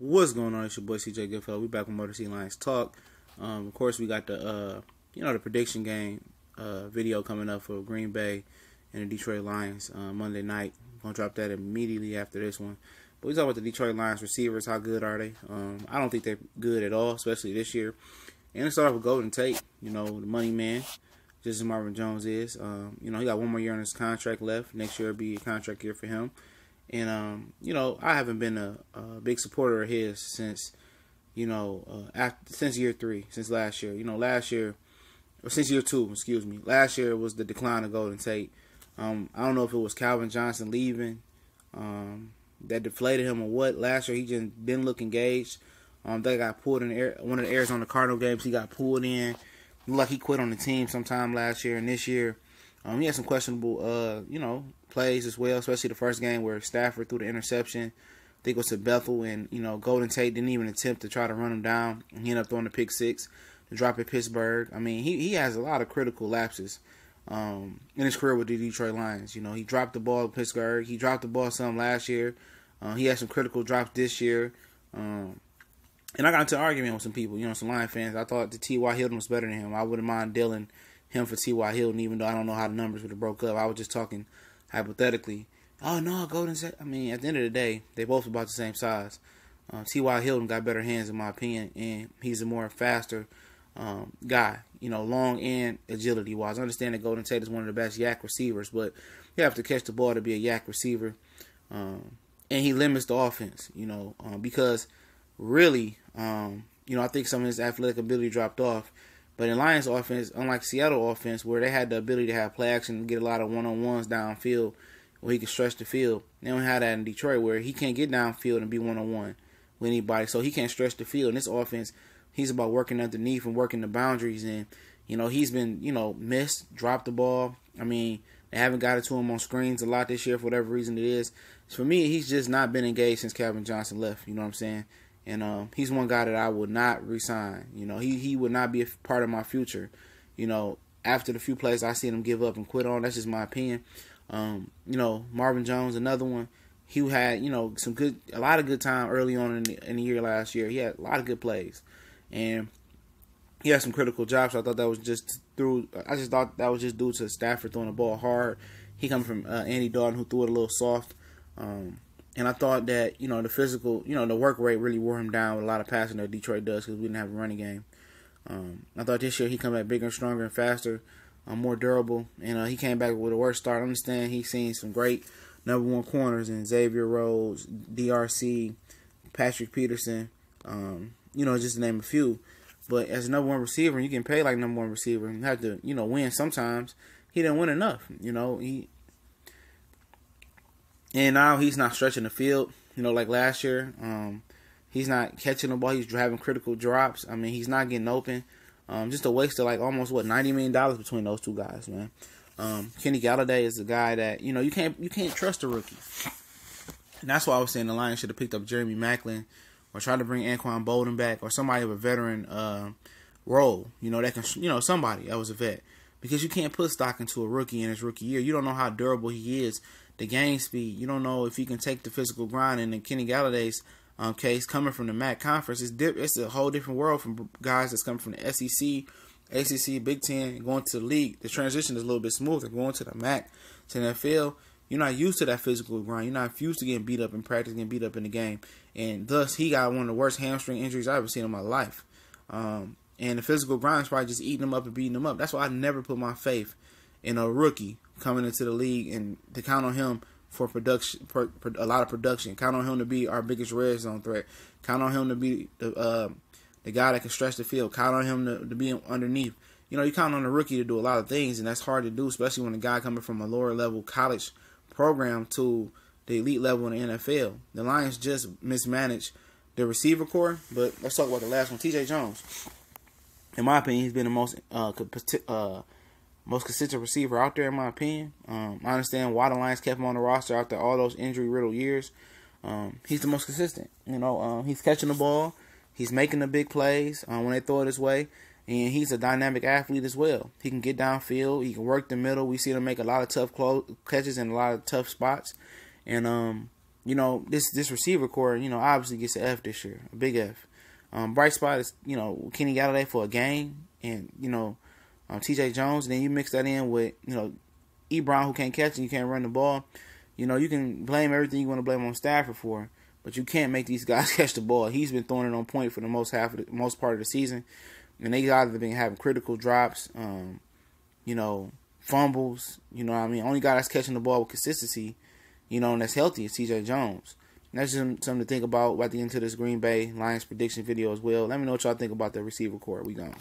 What's going on? It's your boy CJ Goodfellow. We back with Motor City Lions Talk. Of course, we got the the prediction game video coming up for Green Bay and the Detroit Lions Monday night. I'm gonna drop that immediately after this one. But we talk about the Detroit Lions receivers. How good are they? I don't think they're good at all, especially this year. And let's start off with Golden Tate. The money man, just as Marvin Jones is. He got one more year on his contract left. Next year will be a contract year for him. And, I haven't been a big supporter of his since, since year 3, since last year. Since year 2, excuse me. Last year was the decline of Golden Tate. I don't know if it was Calvin Johnson leaving that deflated him or what. Last year he just didn't look engaged. They got pulled in one of the Arizona Cardinal games. He got pulled in. Looked like he quit on the team sometime last year. And this year, he had some questionable, plays as well, especially the first game where Stafford threw the interception. I think it was to Bethel, and, Golden Tate didn't even attempt to try to run him down. And he ended up throwing the pick 6 to drop at Pittsburgh. I mean, he has a lot of critical lapses in his career with the Detroit Lions. He dropped the ball at Pittsburgh. He dropped the ball some last year. He had some critical drops this year. And I got into an argument with some people, some Lion fans. I thought the T.Y. Hilton was better than him. I wouldn't mind dealing him for T.Y. Hilton, even though I don't know how the numbers would have broke up. I was just talking hypothetically. Oh, no, Golden State. I mean, at the end of the day, they both about the same size. T.Y. Hilton got better hands, in my opinion, and he's a more faster guy, long and agility-wise. I understand that Golden Tate is one of the best yak receivers, but you have to catch the ball to be a yak receiver. And he limits the offense, because really, I think some of his athletic ability dropped off. But in Lions offense, unlike Seattle offense, where they had the ability to have play action and get a lot of one-on-ones downfield where he can stretch the field, they don't have that in Detroit where he can't get downfield and be one-on-one with anybody. So he can't stretch the field. In this offense, he's about working underneath and working the boundaries. And, he's been, missed, dropped the ball. I mean, they haven't got it to him on screens a lot this year for whatever reason it is. For me, he's just not been engaged since Calvin Johnson left. You know what I'm saying? And he's one guy that I would not resign. He would not be a part of my future. After the few plays I seen him give up and quit on, that's just my opinion. Marvin Jones, another one. He had, a lot of good time early on in the year last year. He had a lot of good plays. And he had some critical drops. I thought that was just due to Stafford throwing the ball hard. He coming from Andy Dalton, who threw it a little soft. And I thought that, the physical, the work rate really wore him down with a lot of passing that Detroit does because we didn't have a running game. I thought this year he come back bigger and stronger and faster, more durable. And he came back with a worse start. I understand he's seen some great number one corners in Xavier Rhodes, DRC, Patrick Peterson, just to name a few. But as a number one receiver, you can pay like number one receiver and have to, win sometimes. He didn't win enough, And now he's not stretching the field, like last year. He's not catching the ball. He's having critical drops. I mean, he's not getting open. Just a waste of almost $90 million between those two guys, man. Kenny Galladay is a guy that you can't trust a rookie, and that's why I was saying the Lions should have picked up Jeremy Maclin or tried to bring Anquan Bolden back or somebody of a veteran role. That can somebody that was a vet, because you can't put stock into a rookie in his rookie year. You don't know how durable he is. The game speed, you don't know if he can take the physical grind. And in Kenny Galladay's case, coming from the MAC conference, it's a whole different world from guys that's coming from the SEC, ACC, Big Ten, going to the league. The transition is a little bit smoother. Going to the MAC, to the NFL, you're not used to that physical grind. You're not used to getting beat up in practice, getting beat up in the game. And thus, he got one of the worst hamstring injuries I've ever seen in my life. And the physical grind is probably just eating him up and beating him up. That's why I never put my faith in a rookie coming into the league and to count on him for production, a lot of production. Count on him to be our biggest red zone threat. Count on him to be the guy that can stretch the field. Count on him to be underneath. You count on a rookie to do a lot of things, and that's hard to do, especially when a guy coming from a lower level college program to the elite level in the NFL. The Lions just mismanaged the receiver core, but let's talk about the last one, TJ Jones. In my opinion, he's been the most consistent receiver out there, in my opinion. I understand why the Lions kept him on the roster after all those injury-riddled years. He's the most consistent. He's catching the ball. He's making the big plays when they throw it his way. And he's a dynamic athlete as well. He can get downfield. He can work the middle. We see him make a lot of tough catches in a lot of tough spots. And, you know, this receiver core, you know, obviously gets an F this year, a big F. Bright spot is, you know, Kenny Galladay for a game, and, you know, T.J. Jones, and then you mix that in with, you know, Ebron, who can't catch and you can't run the ball. You know, you can blame everything you want to blame on Stafford for, but you can't make these guys catch the ball. He's been throwing it on point for the most part of the season, and they either been having critical drops, you know, fumbles. You know what I mean? Only guy that's catching the ball with consistency, you know, and that's healthy is T.J. Jones. And that's just something to think about at the end of this Green Bay Lions prediction video as well. Let me know what y'all think about the receiver core. We gone.